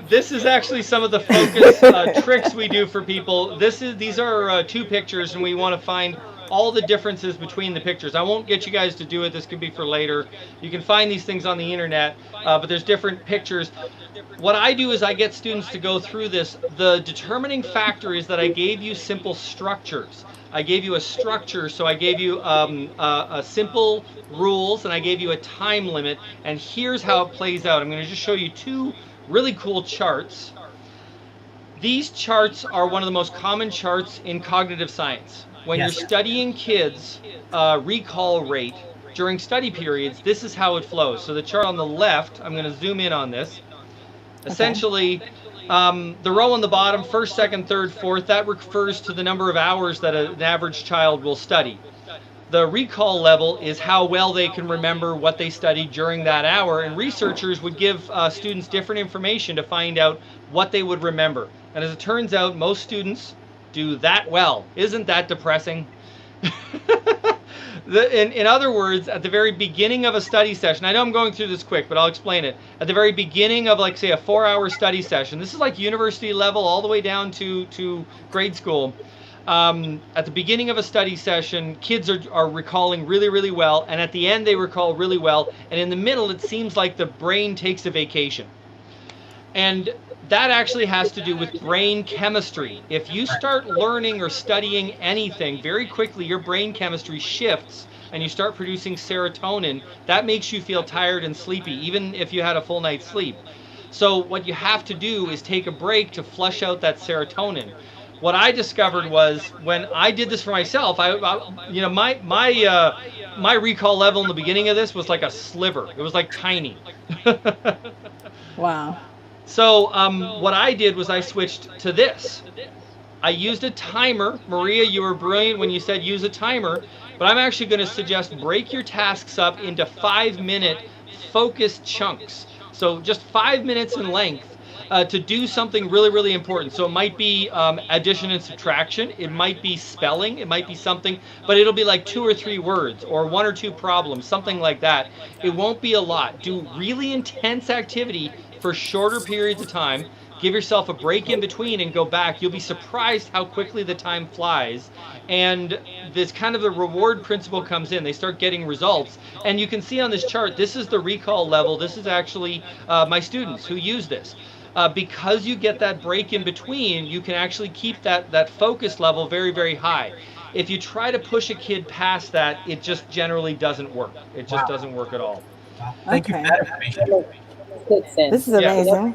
S7: This is actually some of the focus tricks we do for people. These are 2 pictures, and we want to find all the differences between the pictures. I won't get you guys to do it. This could be for later. You can find these things on the internet, but there's different pictures. What I do is I get students to go through this. The determining factor is that I gave you simple structures. I gave you a structure, so I gave you a simple rules, and I gave you a time limit, and here's how it plays out. I'm going to just show you 2 really cool charts. These charts are one of the most common charts in cognitive science. When you're studying kids' recall rate during study periods, this is how it flows. So the chart on the left, I'm going to zoom in on this. Essentially, the row on the bottom, first, second, third, fourth, that refers to the number of hours that an average child will study. The recall level is how well they can remember what they studied during that hour, and researchers would give students different information to find out what they would remember. And as it turns out, most students do that well. Isn't that depressing? In other words, at the very beginning of a study session, I know I'm going through this quick, but I'll explain it. At the very beginning of, like, say, a 4-hour study session, this is like university level all the way down to grade school. At the beginning of a study session, kids are recalling really, really well, and at the end they recall really well, and in the middle it seems like the brain takes a vacation. And that actually has to do with brain chemistry. If you start learning or studying anything very quickly, your brain chemistry shifts and you start producing serotonin. That makes you feel tired and sleepy, even if you had a full night's sleep. So what you have to do is take a break to flush out that serotonin. What I discovered was when I did this for myself, my recall level in the beginning of this was like a sliver. It was like tiny.
S3: Wow.
S7: So what I did was I switched to this. I used a timer. Maria, you were brilliant when you said use a timer, but I'm actually going to suggest break your tasks up into 5-minute focused chunks. So just 5 minutes in length to do something really, really important. So it might be addition and subtraction. It might be spelling. It might be something, but it'll be like 2 or 3 words or 1 or 2 problems, something like that. It won't be a lot. Do really intense activity for shorter periods of time. Give yourself a break in between and go back. You'll be surprised how quickly the time flies. And this kind of the reward principle comes in. They start getting results. And you can see on this chart, this is the recall level. This is actually my students who use this. Because you get that break in between, you can actually keep that focus level very, very high. If you try to push a kid past that, it just generally doesn't work. It just doesn't work at all.
S4: Thank you for that information.
S3: This is amazing.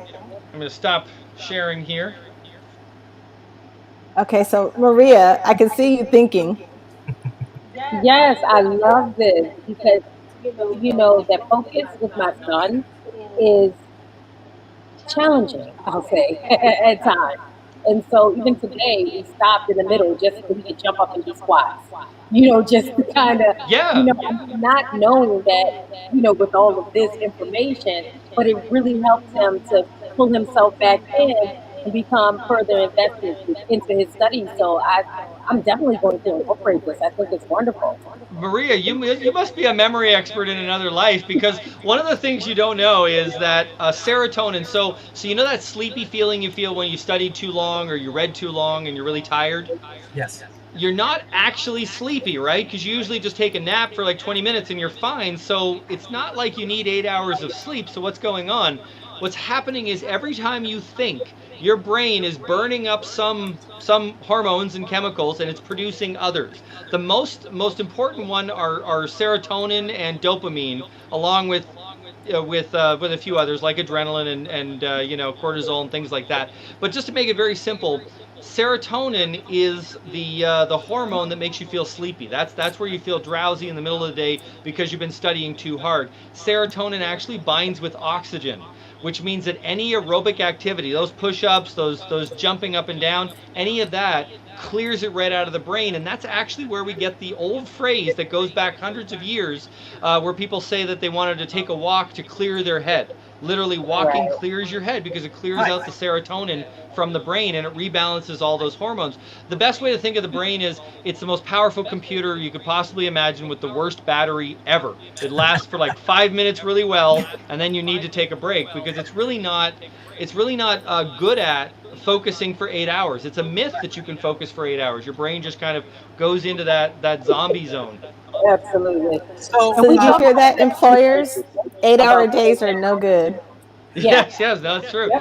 S7: I'm going to stop sharing here.
S3: Okay, so Maria, I can see you thinking.
S5: Yes, I love this because that focus with my son is challenging, I'll say, at times. And so even today, we stopped in the middle just so we could jump up and do squats. Just to kind of, not knowing that, with all of this information, but it really helps him to pull himself back in and become further invested into his studies. So I'm definitely going to incorporate this. I think it's wonderful.
S7: Maria, you must be a memory expert in another life, because one of the things you don't know is that serotonin, so you know that sleepy feeling you feel when you studied too long or you read too long and you're really tired?
S4: Yes.
S7: You're not actually sleepy, right? Because you usually just take a nap for like 20 minutes and you're fine. So it's not like you need 8 hours of sleep. So what's going on? What's happening is every time you think, your brain is burning up some hormones and chemicals, and it's producing others. The most important one are serotonin and dopamine, along with a few others like adrenaline and cortisol and things like that. But just to make it very simple, serotonin is the hormone that makes you feel sleepy. That's where you feel drowsy in the middle of the day because you've been studying too hard. Serotonin actually binds with oxygen, which means that any aerobic activity, those push-ups, those jumping up and down, any of that clears it right out of the brain. And that's actually where we get the old phrase that goes back hundreds of years, where people say that they wanted to take a walk to clear their head. Literally, walking clears your head because it clears out the serotonin from the brain and it rebalances all those hormones. The best way to think of the brain is it's the most powerful computer you could possibly imagine with the worst battery ever. It lasts for like 5 minutes really well, and then you need to take a break because it's really not good at focusing for 8 hours. It's a myth that you can focus for 8 hours. Your brain just kind of goes into that zombie zone.
S5: Absolutely.
S3: So did you hear that, employers? 8-hour days are no good.
S7: Yes, no, that's true.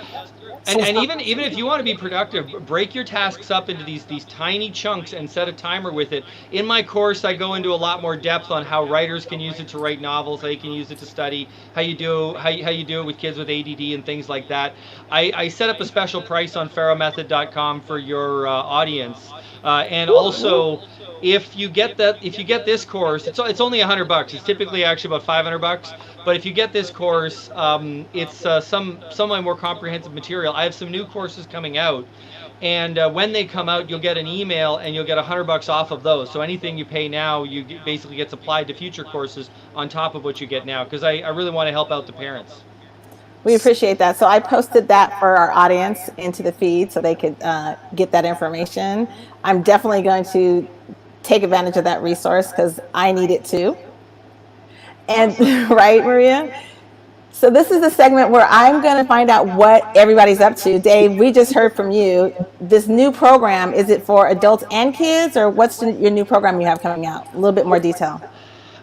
S7: And even if you want to be productive, break your tasks up into these tiny chunks and set a timer with it. In my course, I go into a lot more depth on how writers can use it to write novels, how you can use it to study, how you do it with kids with ADD and things like that. I set up a special price on farrowmethod.com for your audience, and also. If you get this course, it's only $100. It's typically actually about $500. But if you get this course, it's some of my more comprehensive material. I have some new courses coming out, and when they come out, you'll get an email and you'll get $100 off of those. So anything you pay now, basically gets applied to future courses on top of what you get now, because I really want to help out the parents.
S3: We appreciate that. So I posted that for our audience into the feed so they could get that information. I'm definitely going to take advantage of that resource because I need it too. And right, Maria? So this is the segment where I'm going to find out what everybody's up to. Dave, we just heard from you. This new program, is it for adults and kids, or what's your new program you have coming out? A little bit more detail.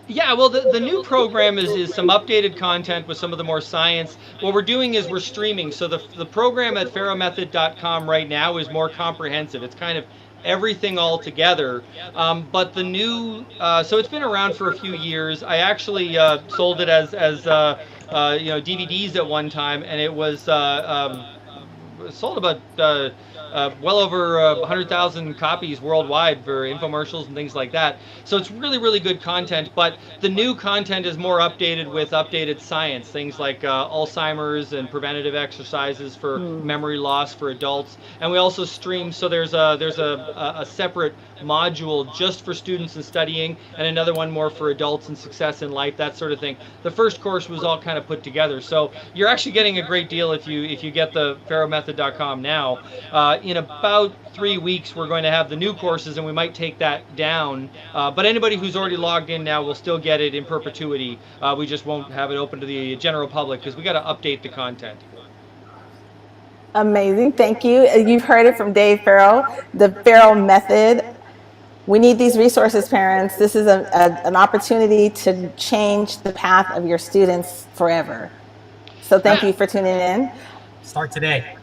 S7: Yeah, well, the new program is some updated content with some of the more science. What we're doing is we're streaming. So the program at farrowmethod.com right now is more comprehensive. It's kind of everything all together. But the new, so it's been around for a few years. I actually sold it as DVDs at one time, and it was sold about well over 100,000 copies worldwide for infomercials and things like that. So it's really, really good content. But the new content is more updated with updated science, things like Alzheimer's and preventative exercises for memory loss for adults. And we also stream. So there's a separate module just for students and studying, and another one more for adults and success in life, that sort of thing. The first course was all kind of put together. So you're actually getting a great deal if you get the farrowmethod.com now. In about 3 weeks, we're going to have the new courses, and we might take that down. But anybody who's already logged in now will still get it in perpetuity. We just won't have it open to the general public because we got to update the content.
S3: Amazing. Thank you. You've heard it from Dave Farrow, the Farrow Method. We need these resources, parents. This is an opportunity to change the path of your students forever. So thank you for tuning in.
S4: Start today.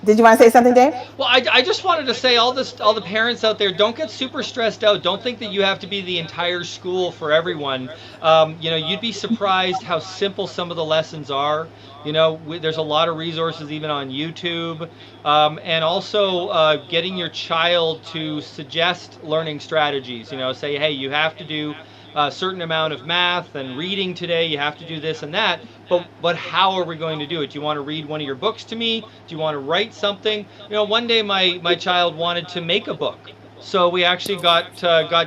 S3: Did you want to say something, Dave?
S7: Well, I just wanted to say all the parents out there, don't get super stressed out. Don't think that you have to be the entire school for everyone. You'd be surprised how simple some of the lessons are. There's a lot of resources even on YouTube, and also getting your child to suggest learning strategies. Say, hey, you have to do a certain amount of math and reading today. You have to do this and that. But how are we going to do it? Do you want to read one of your books to me? Do you want to write something? One day my child wanted to make a book. So we actually got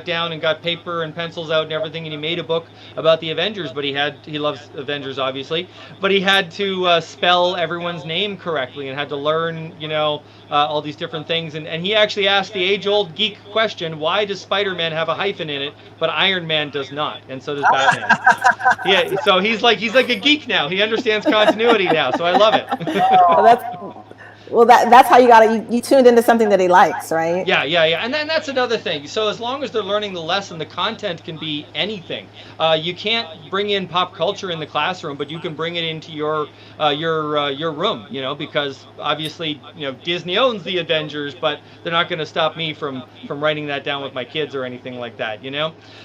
S7: down and got paper and pencils out and everything, and he made a book about the Avengers. But he loves Avengers, obviously. But he had to spell everyone's name correctly and had to learn, all these different things. And he actually asked the age-old geek question: why does Spider-Man have a hyphen in it, but Iron Man does not? And so does Batman. Yeah. So he's like a geek now. He understands continuity now. So I love it.
S3: Well, that's how you tuned into something that he likes, right?
S7: Yeah. And then that's another thing. So as long as they're learning the lesson, the content can be anything. You can't bring in pop culture in the classroom, but you can bring it into your room, because obviously, Disney owns the Avengers, but they're not going to stop me from writing that down with my kids or anything like that,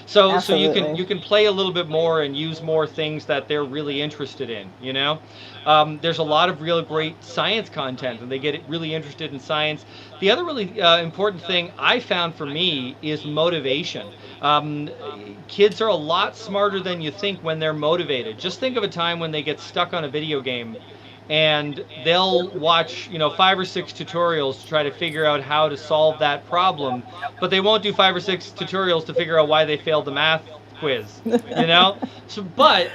S7: So
S3: Absolutely.
S7: so you can play a little bit more and use more things that they're really interested in, There's a lot of really great science content, and they get really interested in science. The other really important thing I found for me is motivation. Kids are a lot smarter than you think when they're motivated. Just think of a time when they get stuck on a video game and they'll watch 5 or 6 tutorials to try to figure out how to solve that problem, but they won't do 5 or 6 tutorials to figure out why they failed the math quiz. But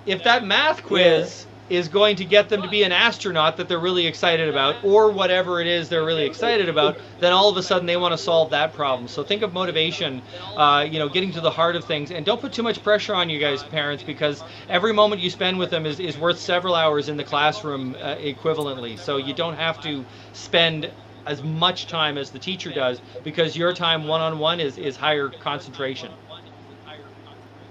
S7: if that math quiz is going to get them to be an astronaut that they're really excited about, or whatever it is they're really excited about, then all of a sudden they want to solve that problem. So think of motivation, getting to the heart of things, and don't put too much pressure on you guys, parents, because every moment you spend with them is worth several hours in the classroom equivalently. So you don't have to spend as much time as the teacher does, because your time one-on-one is higher concentration.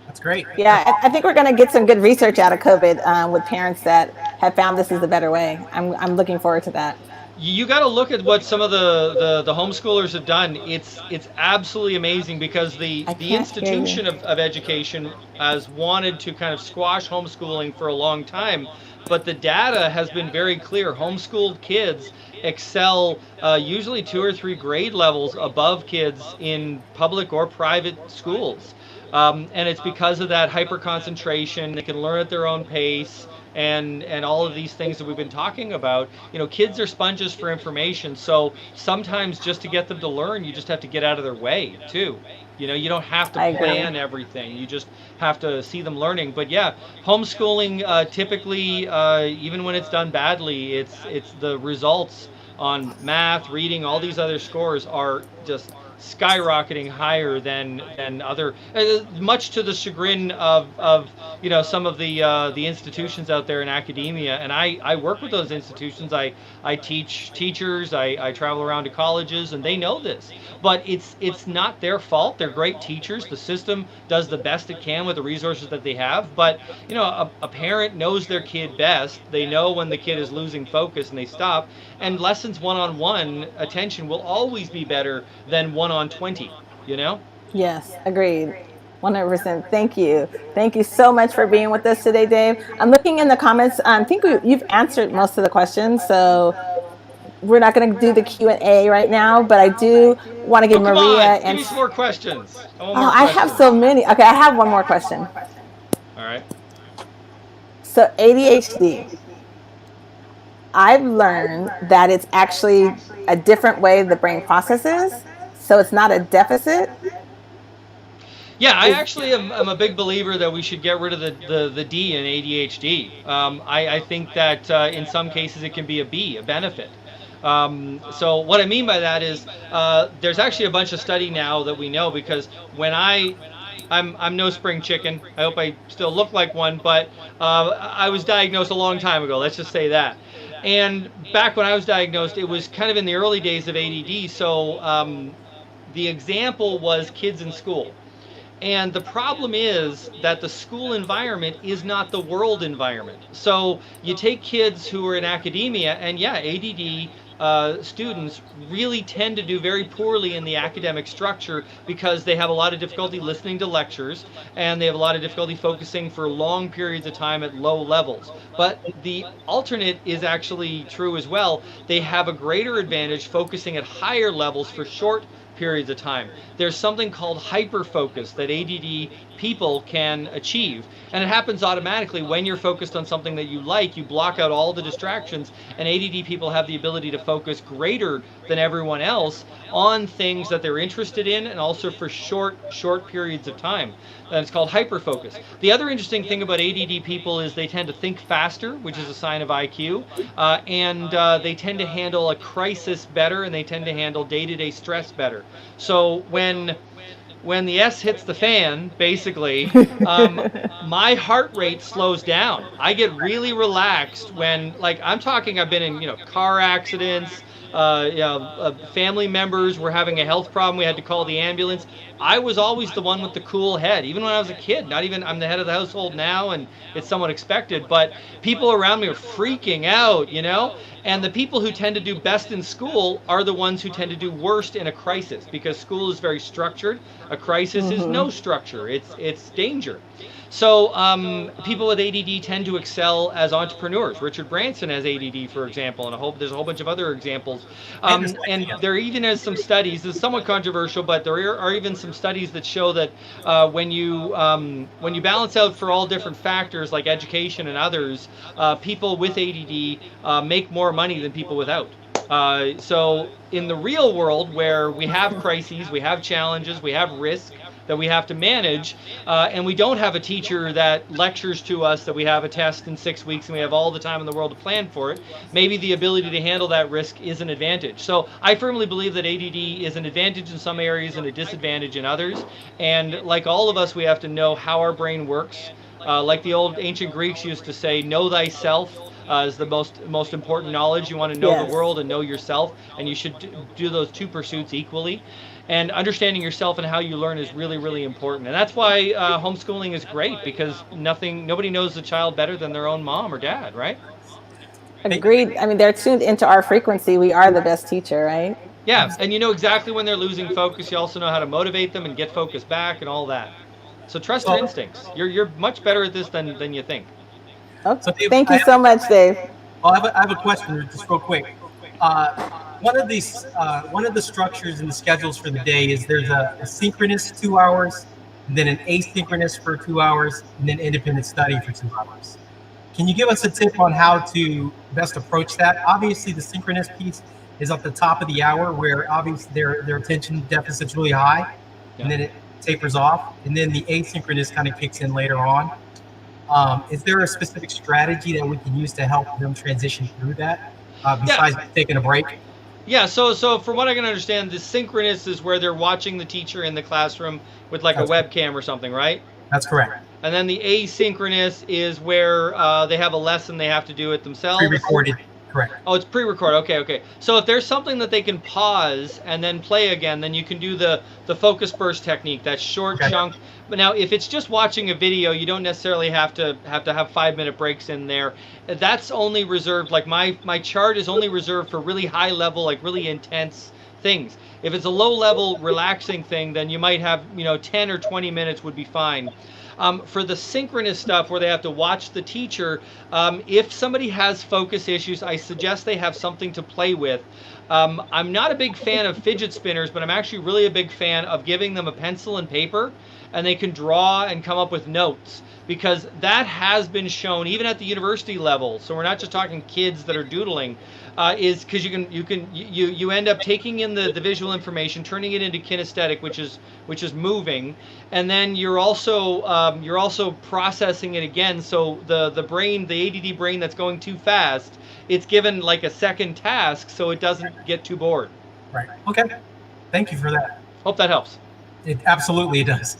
S4: That's great.
S3: Yeah, I think we're going to get some good research out of COVID with parents that have found this is the better way. I'm looking forward to that.
S7: You got to look at what some of the homeschoolers have done. It's absolutely amazing, because the institution of education has wanted to kind of squash homeschooling for a long time, but the data has been very clear. Homeschooled kids excel usually 2 or 3 grade levels above kids in public or private schools. And it's because of that hyper concentration. They can learn at their own pace, and all of these things that we've been talking about. Kids are sponges for information. So sometimes just to get them to learn, you just have to get out of their way too. You don't have to plan everything. You just have to see them learning. But yeah, homeschooling typically, even when it's done badly, it's the results on math, reading, all these other scores are just skyrocketing higher than other, much to the chagrin of some of the institutions out there in academia. And I work with those institutions. I teach teachers. I travel around to colleges, and they know this. But it's not their fault. They're great teachers. The system does the best it can with the resources that they have. But a parent knows their kid best. They know when the kid is losing focus and they stop. And lessons one-on-one attention will always be better than 1-on-20.
S3: Yes, agreed. 100%. Thank you. Thank you so much for being with us today, Dave. I'm looking in the comments. I think you've answered most of the questions, so we're not going to do the Q&A right now, but I do want to give Maria
S7: give me some more questions.
S3: I have so many. Okay, I have one more question.
S7: All right.
S3: So ADHD. I've learned that it's actually a different way the brain processes, so it's not a deficit.
S7: Yeah, I actually am a big believer that we should get rid of the D in ADHD. I think that in some cases it can be a B, a benefit. So what I mean by that is there's actually a bunch of study now that we know, because when I'm no spring chicken. I hope I still look like one, but I was diagnosed a long time ago. Let's just say that. And back when I was diagnosed, it was kind of in the early days of ADD. So the example was kids in school. And the problem is that the school environment is not the world environment. So you take kids who are in academia, and yeah, ADD students really tend to do very poorly in the academic structure because they have a lot of difficulty listening to lectures, and they have a lot of difficulty focusing for long periods of time at low levels. But the alternate is actually true as well. They have a greater advantage focusing at higher levels for short periods of time. There's something called hyperfocus that ADD people can achieve, and it happens automatically when you're focused on something that you like. You block out all the distractions, and ADD people have the ability to focus greater than everyone else on things that they're interested in, and also for short periods of time. And it's called hyperfocus. The other interesting thing about ADD people is they tend to think faster, which is a sign of IQ, and they tend to handle a crisis better, and they tend to handle day-to-day stress better. So when the S hits the fan, basically, my heart rate slows down. I get really relaxed when, like, I'm talking, I've been in, car accidents, family members were having a health problem. We had to call the ambulance. I was always the one with the cool head, even when I was a kid. Not even, I'm the head of the household now, and it's somewhat expected, but people around me are freaking out, And the people who tend to do best in school are the ones who tend to do worst in a crisis, because school is very structured. A crisis is no structure. It's danger. So people with ADD tend to excel as entrepreneurs. Richard Branson has ADD, for example, and there's a whole bunch of other examples. And there even is some studies. This is somewhat controversial, but there are even some studies that show that when you balance out for all different factors like education and others, people with ADD make more money than people without. So in the real world, where we have crises, we have challenges, we have risk that we have to manage, and we don't have a teacher that lectures to us that we have a test in 6 weeks and we have all the time in the world to plan for it, maybe the ability to handle that risk is an advantage. So I firmly believe that ADD is an advantage in some areas and a disadvantage in others. And like all of us, we have to know how our brain works. Like the old ancient Greeks used to say, know thyself. Is the most important knowledge. You want to know the world and know yourself, and you should do those two pursuits equally. And understanding yourself and how you learn is really, really important. And that's why homeschooling is great, because nobody knows the child better than their own mom or dad, right?
S3: Agreed. I mean, they're tuned into our frequency. We are the best teacher, right?
S7: Yeah, and you know exactly when they're losing focus. You also know how to motivate them and get focus back and all that. So trust your instincts. You're much better at this than you think.
S3: Okay. So Dave, thank you so much, Dave.
S4: Well, I have a question, just real quick. One of the structures in the schedules for the day is there's a synchronous 2 hours, then an asynchronous for 2 hours, and then independent study for 2 hours. Can you give us a tip on how to best approach that? Obviously, the synchronous piece is at the top of the hour, where obviously their attention deficit's really high, and then it tapers off, and then the asynchronous kind of kicks in later on. Is there a specific strategy that we can use to help them transition through that, besides taking a break?
S7: Yeah, so from what I can understand, the synchronous is where they're watching the teacher in the classroom with like
S4: That's
S7: a webcam or something, right?
S4: That's correct.
S7: And then the asynchronous is where they have a lesson, they have to do it themselves.
S4: Pre-recorded. Correct.
S7: Oh, it's pre-recorded. Okay, okay. So if there's something that they can pause and then play again, then you can do the focus burst technique, that short chunk. But now, if it's just watching a video, you don't necessarily have to have 5-minute breaks in there. That's only reserved. Like my chart is only reserved for really high level, like really intense things. If it's a low level, relaxing thing, then you might have 10 or 20 minutes would be fine. For the synchronous stuff where they have to watch the teacher, if somebody has focus issues, I suggest they have something to play with. I'm not a big fan of fidget spinners, but I'm actually really a big fan of giving them a pencil and paper, and they can draw and come up with notes, because that has been shown even at the university level. So we're not just talking kids that are doodling. Is because you end up taking in the visual information, turning it into kinesthetic, which is moving, and then you're also processing it again. So the brain, the ADD brain that's going too fast, it's given like a second task, so it doesn't get too bored.
S4: Right. Okay. Thank you for that.
S7: Hope that helps.
S4: It absolutely does.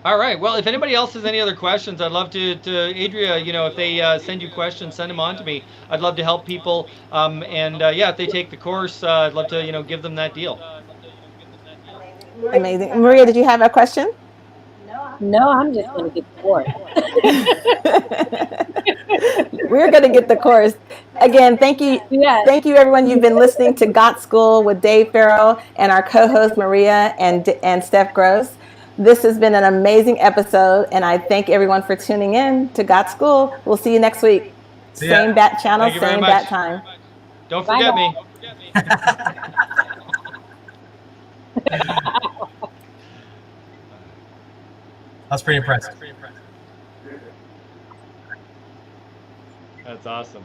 S7: All right. Well, if anybody else has any other questions, I'd love to Adria, if they send you questions, send them on to me. I'd love to help people. If they take the course, I'd love to, give them that deal.
S3: Amazing. Maria, did you have a question?
S5: No, I'm just going to get the course.
S3: We're going to get the course. Again, thank you.
S5: Yes.
S3: Thank you, everyone. You've been listening to Got School with Dave Farrow and our co-host Maria and Steph Groce. This has been an amazing episode, and I thank everyone for tuning in to Got School. We'll see you next week. Same bat channel, same bat time.
S7: Don't forget me.
S4: That's pretty impressive.
S7: That's awesome.